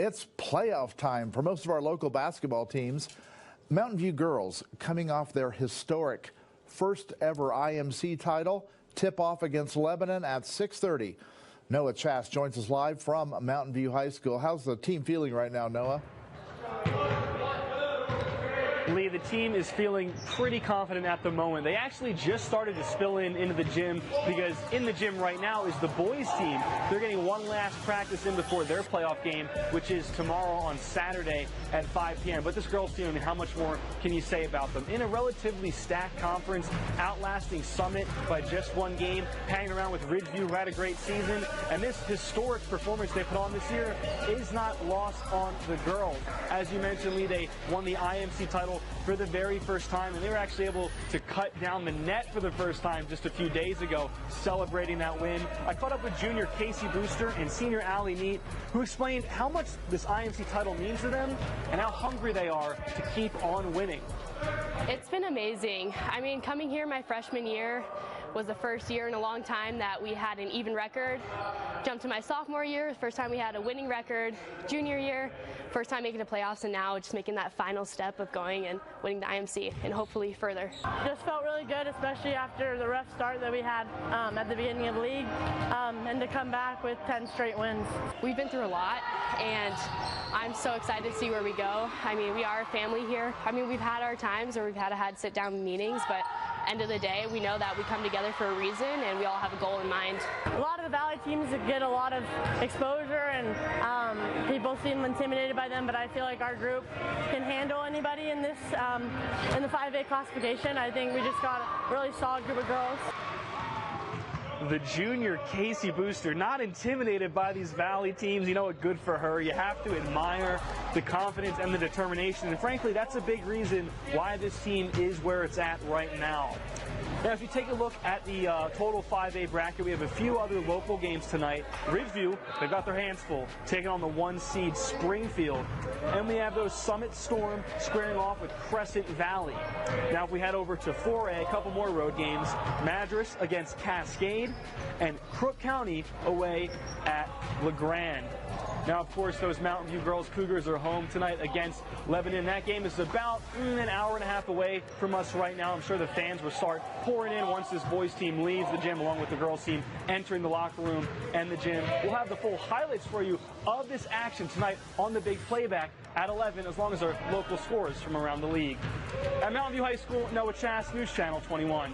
It's playoff time for most of our local basketball teams. Mountain View girls coming off their historic first ever IMC title. Tip off against Lebanon at 6:30. Noah Chass joins us live from Mountain View High School. How's the team feeling right now, Noah? Lee, the team is feeling pretty confident at the moment. They actually just started to spill into the gym because in the gym right now is the boys team. They're getting one last practice in before their playoff game, which is tomorrow on Saturday at 5 p.m. But this girls team, I mean, how much more can you say about them? In a relatively stacked conference, outlasting Summit by just one game, hanging around with Ridgeview, who had a great season, and this historic performance they put on this year is not lost on the girls. As you mentioned, Lee, they won the IMC title for the very first time, and they were actually able to cut down the net for the first time just a few days ago, celebrating that win. I caught up with junior Casey Brewster and senior Allie Neat, who explained how much this IMC title means to them and how hungry they are to keep on winning. It's been amazing. I mean, coming here my freshman year was the first year in a long time that we had an even record. Jumped to my sophomore year, first time we had a winning record. Junior year, first time making the playoffs, and now just making that final step of going and winning the IMC and hopefully further. Just felt really good, especially after the rough start that we had at the beginning of the league, and to come back with 10 straight wins. We've been through a lot, and I'm so excited to see where we go. I mean, we are a family here. I mean, we've had our times where we've had sit-down meetings, but end of the day, we know that we come together for a reason, and we all have a goal in mind. A lot of the Valley teams get a lot of exposure, and people seem intimidated by them, but I feel like our group can handle anybody in this in the 5A classification. I think we just got a really solid group of girls. The junior Casey Brewster, not intimidated by these Valley teams. You know what, good for her. You have to admire the confidence and the determination. And frankly, that's a big reason why this team is where it's at right now. Now, if you take a look at the total 5A bracket, we have a few other local games tonight. Ridgeview, they've got their hands full, taking on the 1 seed Springfield. And we have those Summit Storm squaring off with Crescent Valley. Now, if we head over to 4A, a couple more road games. Madras against Cascade, and Crook County away at LeGrand. Now, of course, those Mountain View girls Cougars are home tonight against Lebanon. That game is about an hour and a half away from us right now. I'm sure the fans will start pouring in once this boys team leaves the gym, along with the girls team entering the locker room and the gym. We'll have the full highlights for you of this action tonight on the big playback at 11, as long as our local scores from around the league. At Mountain View High School, Noah Chass, News Channel 21.